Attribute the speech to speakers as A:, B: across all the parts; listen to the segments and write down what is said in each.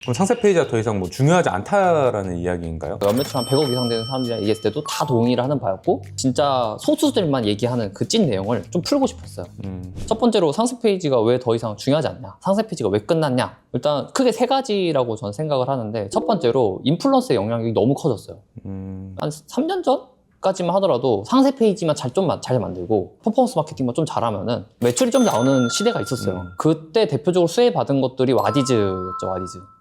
A: 그럼 상세 페이지가 더 이상 뭐 중요하지 않다라는 이야기인가요?
B: 연매출 한 100억 이상 되는 사람들이랑 얘기했을 때도 다 동의를 하는 바였고 진짜 소수들만 얘기하는 그 찐 내용을 좀 풀고 싶었어요. 첫 번째로 상세 페이지가 왜 더 이상 중요하지 않냐, 상세 페이지가 왜 끝났냐. 일단 크게 세 가지라고 저는 생각을 하는데, 첫 번째로 인플루언서의 영향력이 너무 커졌어요. 한 3년 전? 까지만 하더라도 상세 페이지만 잘 만들고 퍼포먼스 마케팅만 좀 잘하면은 매출이 좀 나오는 시대가 있었어요. 그때 대표적으로 수혜받은 것들이 와디즈였죠.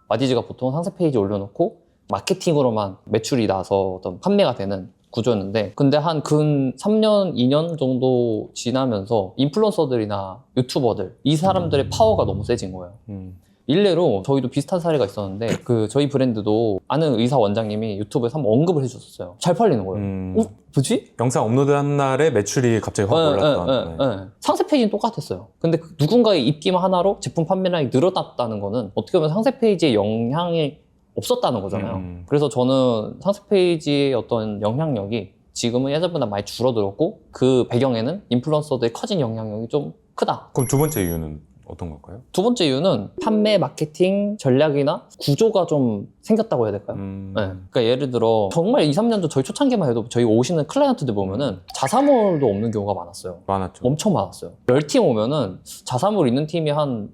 B: 와디즈가 보통 상세 페이지 올려놓고 마케팅으로만 매출이 나서 어떤 판매가 되는 구조였는데, 근데 한 근 3년, 2년 정도 지나면서 인플루언서들이나 유튜버들, 이 사람들의 파워가 너무 세진 거예요. 일례로 저희도 비슷한 사례가 있었는데, 저희 브랜드도 아는 의사 원장님이 유튜브에서 한번 언급을 해주셨어요. 잘 팔리는 거예요. 뭐지?
A: 영상 업로드한 날에 매출이 갑자기 확 올랐던.
B: 상세 페이지는 똑같았어요. 근데 누군가의 입기만 하나로 제품 판매량이 늘어났다는 거는 어떻게 보면 상세 페이지에 영향이 없었다는 거잖아요. 그래서 저는 상세 페이지의 어떤 영향력이 지금은 예전보다 많이 줄어들었고, 그 배경에는 인플루언서들의 커진 영향력이 좀 크다.
A: 그럼 두 번째 이유는 어떤 걸까요?
B: 두 번째 이유는 판매 마케팅 전략이나 구조가 좀 생겼다고 해야 될까요? 네. 그러니까 예를 들어 정말 2, 3년 전 저희 초창기만 해도 저희 오시는 클라이언트들 보면은 자사몰도 없는 경우가 많았어요.
A: 많았죠.
B: 엄청 많았어요. 10팀 오면은 자사몰 있는 팀이 한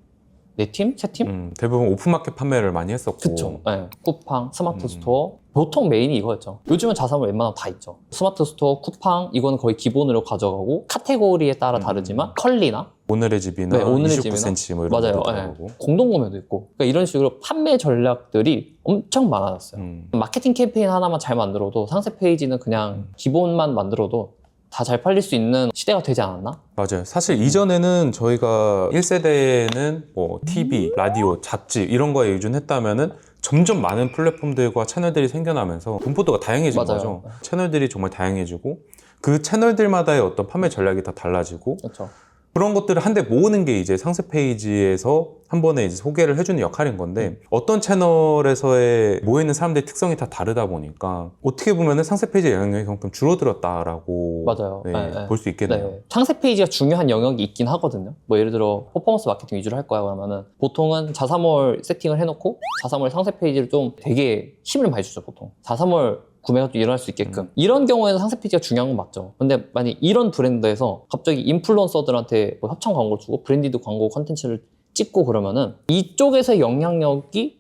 B: 4팀? 3팀?
A: 대부분 오픈마켓 판매를 많이 했었고.
B: 그쵸. 네. 쿠팡, 스마트 스토어. 보통 메인이 이거였죠. 요즘은 자사몰 웬만하면 다 있죠. 스마트 스토어, 쿠팡, 이거는 거의 기본으로 가져가고, 카테고리에 따라 다르지만 컬리나
A: 오늘의 집이나
B: 네, 오늘의
A: 29cm 뭐 이런
B: 맞아요.
A: 것도
B: 네.
A: 들어가고.
B: 공동구매도 있고. 그러니까 이런 식으로 판매 전략들이 엄청 많아졌어요. 마케팅 캠페인 하나만 잘 만들어도 상세 페이지는 그냥 기본만 만들어도 다 잘 팔릴 수 있는 시대가 되지 않았나?
A: 맞아요. 사실 이전에는 저희가 1세대에는 뭐 TV, 라디오, 잡지 이런 거에 의존했다면은 점점 많은 플랫폼들과 채널들이 생겨나면서 분포도가 다양해진
B: 맞아요.
A: 거죠. 채널들이 정말 다양해지고 그 채널들마다의 어떤 판매 전략이 다 달라지고,
B: 그렇죠.
A: 그런 것들을 한데 모으는 게 이제 상세 페이지에서 한 번에 이제 소개를 해주는 역할인 건데, 어떤 채널에서의 모여있는 사람들의 특성이 다 다르다 보니까 어떻게 보면은 상세 페이지의 영향력이 그만큼 줄어들었다라고
B: 맞아요.
A: 볼 수 있겠네요.
B: 네. 상세 페이지가 중요한 영역이 있긴 하거든요. 뭐 예를 들어 퍼포먼스 마케팅 위주로 할 거야 그러면은 보통은 자사몰 세팅을 해놓고 자사몰 상세 페이지를 좀 되게 힘을 많이 주죠. 보통 자사몰 구매가 좀 일어날 수 있게끔. 이런 경우에는 상세 페이지가 중요한 건 맞죠. 근데 만약 이런 브랜드에서 갑자기 인플루언서들한테 뭐 협찬 광고를 주고 브랜디드 광고 컨텐츠를 찍고 그러면은 이쪽에서의 영향력이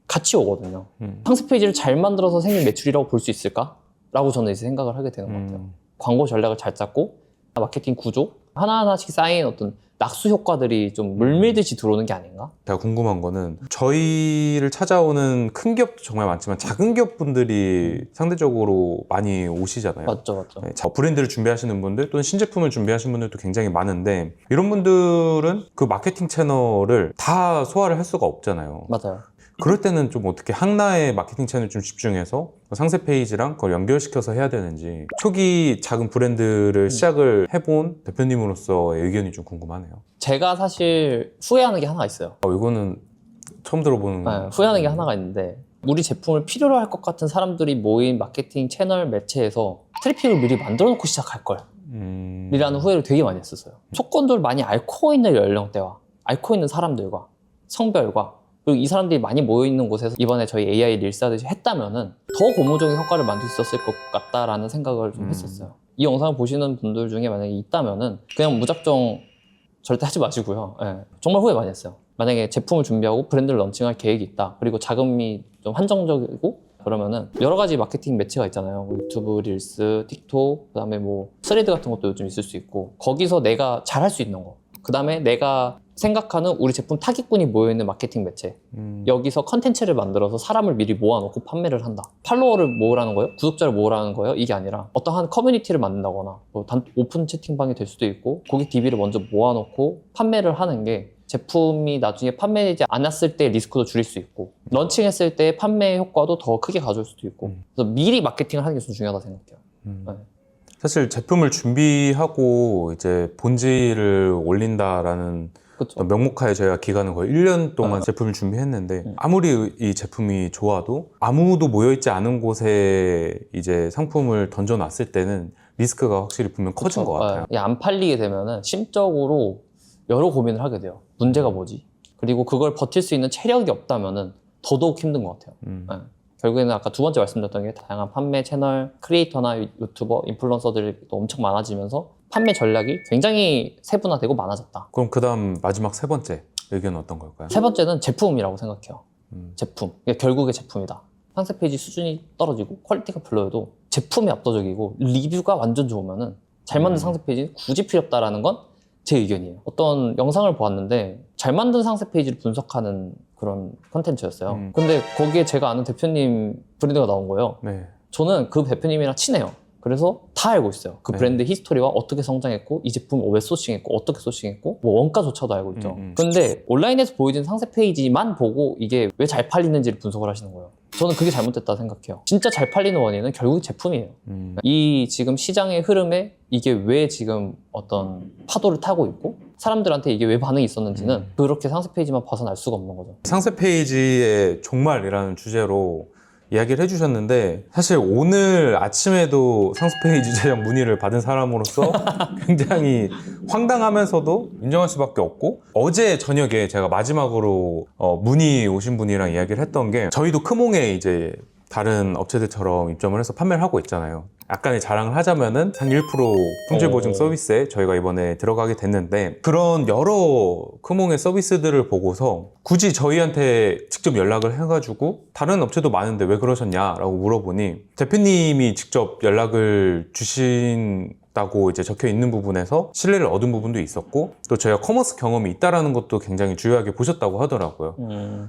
B: 같이 오거든요. 상세 페이지를 잘 만들어서 생긴 매출이라고 볼 수 있을까? 라고 저는 이제 생각을 하게 되는 것 같아요. 광고 전략을 잘 짰고 마케팅 구조 하나하나씩 쌓인 어떤 낙수 효과들이 좀 물밀듯이 들어오는 게 아닌가?
A: 제가 궁금한 거는, 저희를 찾아오는 큰 기업도 정말 많지만 작은 기업분들이 상대적으로 많이 오시잖아요.
B: 맞죠.
A: 네, 브랜드를 준비하시는 분들 또는 신제품을 준비하시는 분들도 굉장히 많은데, 이런 분들은 그 마케팅 채널을 다 소화를 할 수가 없잖아요.
B: 맞아요.
A: 그럴 때는 좀 어떻게 하나의 마케팅 채널 좀 집중해서 상세 페이지랑 그걸 연결시켜서 해야 되는지, 초기 작은 브랜드를 시작을 해본 대표님으로서의 의견이 좀 궁금하네요.
B: 제가 사실 후회하는 게 하나가 있어요.
A: 이거는 처음 들어보는.
B: 네, 후회하는 게 하나가 있는데, 우리 제품을 필요로 할 것 같은 사람들이 모인 마케팅 채널 매체에서 트래픽을 미리 만들어 놓고 시작할 걸 이라는 후회를 되게 많이 했었어요. 조건들을 많이 앓고 있는 연령대와 앓고 있는 사람들과 성별과, 그리고 이 사람들이 많이 모여있는 곳에서 이번에 저희 AI 릴스 하듯이 했다면은 더 고무적인 효과를 만들 수 있었을 것 같다라는 생각을 좀 했었어요. 이 영상을 보시는 분들 중에 만약에 있다면은 그냥 무작정 절대 하지 마시고요. 네, 정말 후회 많이 했어요. 만약에 제품을 준비하고 브랜드를 런칭할 계획이 있다, 그리고 자금이 좀 한정적이고 그러면은 여러 가지 마케팅 매체가 있잖아요. 뭐 유튜브 릴스, 틱톡, 그다음에 뭐 스레드 같은 것도 요즘 있을 수 있고, 거기서 내가 잘할 수 있는 거, 그다음에 내가 생각하는 우리 제품 타깃군이 모여있는 마케팅 매체, 여기서 컨텐츠를 만들어서 사람을 미리 모아놓고 판매를 한다. 팔로워를 모으라는 거예요? 구독자를 모으라는 거예요? 이게 아니라 어떠한 커뮤니티를 만든다거나 뭐 오픈 채팅방이 될 수도 있고, 고객 DB를 먼저 모아놓고 판매를 하는 게 제품이 나중에 판매되지 않았을 때 리스크도 줄일 수 있고, 런칭했을 때 판매 효과도 더 크게 가져올 수도 있고, 그래서 미리 마케팅을 하는 게 좀 중요하다고 생각해요. 네.
A: 사실 제품을 준비하고 이제 본질을 올린다라는
B: 그쵸.
A: 명목하에 저희가 기간은 거의 1년 동안 제품을 준비했는데, 아무리 이 제품이 좋아도 아무도 모여있지 않은 곳에 이제 상품을 던져놨을 때는 리스크가 확실히 분명 커진 것 같아요.
B: 안 팔리게 되면은 심적으로 여러 고민을 하게 돼요. 문제가 뭐지? 그리고 그걸 버틸 수 있는 체력이 없다면은 더더욱 힘든 것 같아요. 네. 결국에는 아까 두 번째 말씀드렸던 게 다양한 판매 채널, 크리에이터나 유튜버, 인플루언서들이 또 엄청 많아지면서 판매 전략이 굉장히 세분화되고 많아졌다.
A: 그럼 그 다음 마지막 세 번째 의견은 어떤 걸까요?
B: 세 번째는 제품이라고 생각해요. 제품. 이게 결국에 제품이다. 상세 페이지 수준이 떨어지고 퀄리티가 별로여도 제품이 압도적이고 리뷰가 완전 좋으면은 잘 만든 상세 페이지 굳이 필요 없다라는 건 제 의견이에요. 어떤 영상을 보았는데 잘 만든 상세 페이지를 분석하는 그런 컨텐츠였어요. 근데 거기에 제가 아는 대표님 브랜드가 나온 거예요.
A: 네.
B: 저는 그 대표님이랑 친해요. 그래서 다 알고 있어요. 그
A: 네.
B: 브랜드 히스토리와 어떻게 성장했고 이 제품을 왜 소싱했고 어떻게 소싱했고 뭐 원가조차도 알고 있죠. 근데 온라인에서 보여진 상세 페이지만 보고 이게 왜 잘 팔리는지를 분석을 하시는 거예요. 저는 그게 잘못됐다 생각해요. 진짜 잘 팔리는 원인은 결국 제품이에요. 이 지금 시장의 흐름에 이게 왜 지금 어떤 파도를 타고 있고 사람들한테 이게 왜 반응이 있었는지는 그렇게 상세 페이지만 봐서는 알 수가 없는 거죠.
A: 상세 페이지의 종말이라는 주제로 이야기를 해주셨는데 사실 오늘 아침에도 상세 페이지 제작 문의를 받은 사람으로서 굉장히 황당하면서도 인정할 수밖에 없고 어제 저녁에 제가 마지막으로 문의 오신 분이랑 이야기를 했던 게 저희도 크몽에 이제 다른 업체들처럼 입점을 해서 판매를 하고 있잖아요. 약간의 자랑을 하자면은 한 1% 품질 보증 서비스에 저희가 이번에 들어가게 됐는데 그런 여러 크몽의 서비스들을 보고서 굳이 저희한테 직접 연락을 해가지고 다른 업체도 많은데 왜 그러셨냐라고 물어보니 대표님이 직접 연락을 주신다고 이제 적혀 있는 부분에서 신뢰를 얻은 부분도 있었고 또 저희가 커머스 경험이 있다라는 것도 굉장히 중요하게 보셨다고 하더라고요.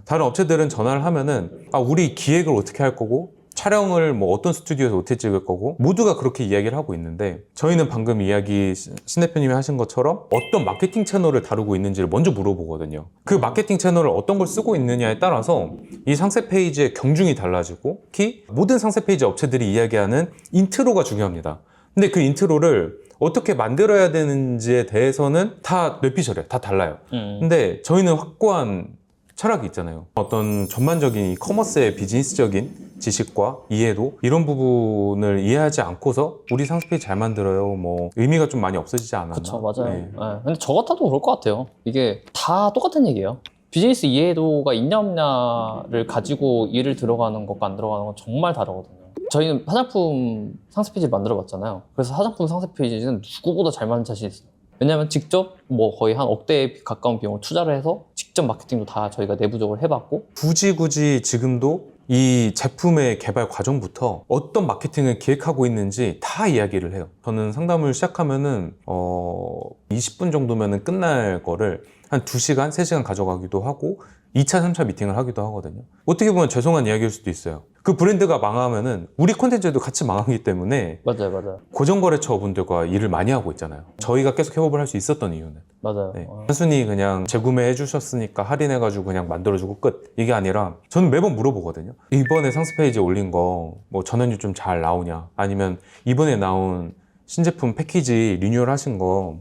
A: 다른 업체들은 전화를 하면은 우리 기획을 어떻게 할 거고 촬영을 뭐 어떤 스튜디오에서 어떻게 찍을 거고 모두가 그렇게 이야기를 하고 있는데 저희는 방금 이야기 신 대표님이 하신 것처럼 어떤 마케팅 채널을 다루고 있는지를 먼저 물어보거든요. 그 마케팅 채널을 어떤 걸 쓰고 있느냐에 따라서 이 상세 페이지의 경중이 달라지고 특히 모든 상세 페이지 업체들이 이야기하는 인트로가 중요합니다. 근데 그 인트로를 어떻게 만들어야 되는지에 대해서는 다 뇌피셜이에요. 다 달라요. 근데 저희는 확고한 철학이 있잖아요. 어떤 전반적인 이 커머스의 비즈니스적인 지식과 이해도 이런 부분을 이해하지 않고서 우리 상세 페이지 잘 만들어요. 뭐 의미가 좀 많이 없어지지 않았나?
B: 그쵸, 맞아요.
A: 네.
B: 네. 근데 저 같아도 그럴 것 같아요. 이게 다 똑같은 얘기예요. 비즈니스 이해도가 있냐 없냐를 가지고 일을 들어가는 것과 안 들어가는 건 정말 다르거든요. 저희는 화장품 상세 페이지를 만들어 봤잖아요. 그래서 화장품 상세 페이지는 누구보다 잘 만든 자신이 있어요. 왜냐면 직접 뭐 거의 한 억대에 가까운 비용을 투자를 해서 직접 마케팅도 다 저희가 내부적으로 해봤고 굳이
A: 지금도 이 제품의 개발 과정부터 어떤 마케팅을 기획하고 있는지 다 이야기를 해요. 저는 상담을 시작하면은 20분 정도면은 끝날 거를 한 2시간, 3시간 가져가기도 하고 2차, 3차 미팅을 하기도 하거든요. 어떻게 보면 죄송한 이야기일 수도 있어요. 그 브랜드가 망하면은 우리 콘텐츠도 같이 망하기 때문에
B: 맞아요.
A: 고정거래처 분들과 일을 많이 하고 있잖아요. 저희가 계속 협업을 할 수 있었던 이유는
B: 맞아요.
A: 네. 단순히 그냥 재구매해 주셨으니까 할인해가지고 그냥 만들어주고 끝 이게 아니라 저는 매번 물어보거든요. 이번에 상세 페이지에 올린 거 뭐 전원율 좀 잘 나오냐 아니면 이번에 나온 신제품 패키지 리뉴얼 하신 거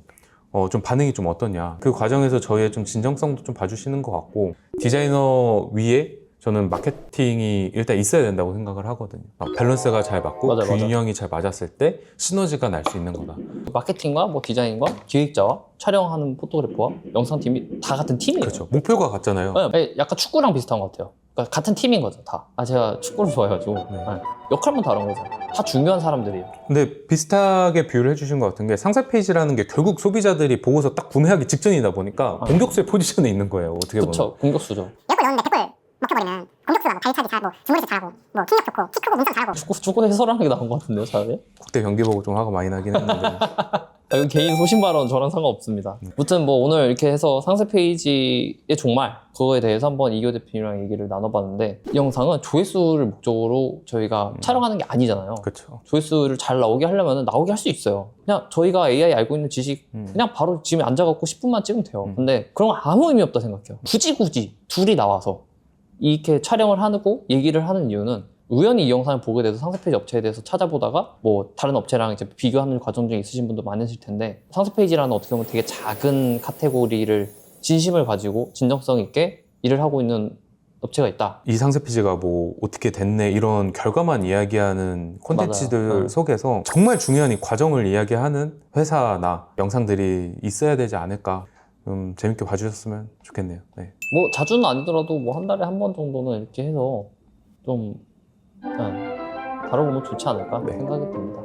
A: 좀 반응이 좀 어떠냐 그 과정에서 저희의 좀 진정성도 좀 봐주시는 것 같고 디자이너 위에 저는 마케팅이 일단 있어야 된다고 생각을 하거든요. 밸런스가 잘 맞고
B: 맞아.
A: 균형이 잘 맞았을 때 시너지가 날 수 있는 거다.
B: 마케팅과 뭐 디자인과 기획자와 촬영하는 포토그래퍼와 영상팀이 다 같은 팀이에요.
A: 그렇죠. 목표가 같잖아요.
B: 네, 약간 축구랑 비슷한 것 같아요. 그러니까 같은 팀인 거죠, 다. 제가 축구를 좋아해가지고. 네. 역할만 다른 거죠. 다 중요한 사람들이에요.
A: 근데 비슷하게 비유를 해주신 것 같은 게 상세 페이지라는 게 결국 소비자들이 보고서 딱 구매하기 직전이다 보니까 공격수의 포지션에 있는 거예요. 어떻게 보면.
B: 그쵸, 공격수죠.
C: 에어골 넣었는데 백골 먹혀버리면 공격수가 뭐 발차기 잘하고 주머니도 잘하고 뭐 킥력 좋고 키 크고 문상 잘하고
B: 축구 해설하는 게 나온 것 같은데요, 차라리?
A: 국대 경기 보고 좀 화가 많이 나긴 했는데.
B: 이건 개인 소신 발언 저랑 상관없습니다. 아무튼 뭐 오늘 이렇게 해서 상세 페이지의 종말 그거에 대해서 한번 이교 대표님이랑 얘기를 나눠봤는데 이 영상은 조회수를 목적으로 저희가 촬영하는 게 아니잖아요.
A: 그렇죠.
B: 조회수를 잘 나오게 하려면 나오게 할 수 있어요. 그냥 저희가 AI 알고 있는 지식 그냥 바로 지금 앉아갖고 10분만 찍으면 돼요. 근데 그런 거 아무 의미 없다 생각해요. 굳이 둘이 나와서 이렇게 촬영을 하고 얘기를 하는 이유는 우연히 이 영상을 보게 돼서 상세 페이지 업체에 대해서 찾아보다가 뭐 다른 업체랑 이제 비교하는 과정 중에 있으신 분도 많으실 텐데 상세 페이지라는 어떻게 보면 되게 작은 카테고리를 진심을 가지고 진정성 있게 일을 하고 있는 업체가 있다.
A: 이 상세 페이지가 뭐 어떻게 됐네 이런 결과만 이야기하는 콘텐츠들
B: 맞아요.
A: 속에서 정말 중요한 이 과정을 이야기하는 회사나 영상들이 있어야 되지 않을까. 좀 재밌게 봐주셨으면 좋겠네요. 네.
B: 뭐 자주는 아니더라도 뭐 한 달에 한 번 정도는 이렇게 해서 좀 다뤄보면 좋지 않을까
A: 네.
B: 생각이 듭니다.